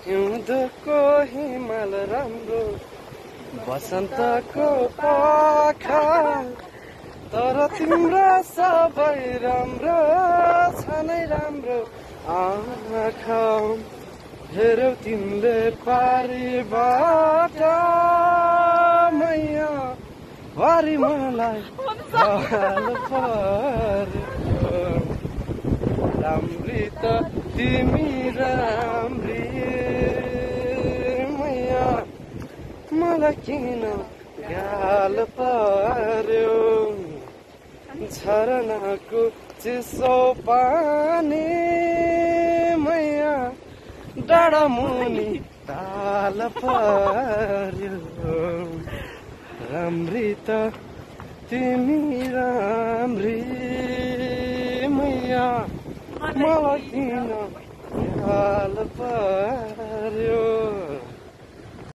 हिउँदको हिमाल राम्रो बसन्तको पाखा तर तिम्रो सबै राम्रो छ नै राम्रो आँखा हेरौ तिमीले पारिबाट मैया हरि मलाई हाल पर्यो राम्री त तिमी राम्री मैया मलाई किन गाल पर्यो झरनाको चिसो पानी मैया डाँडा मुनि ताल पर्यो राम्री त तिमी राम्री मैया मलाई किन गाल पर्यो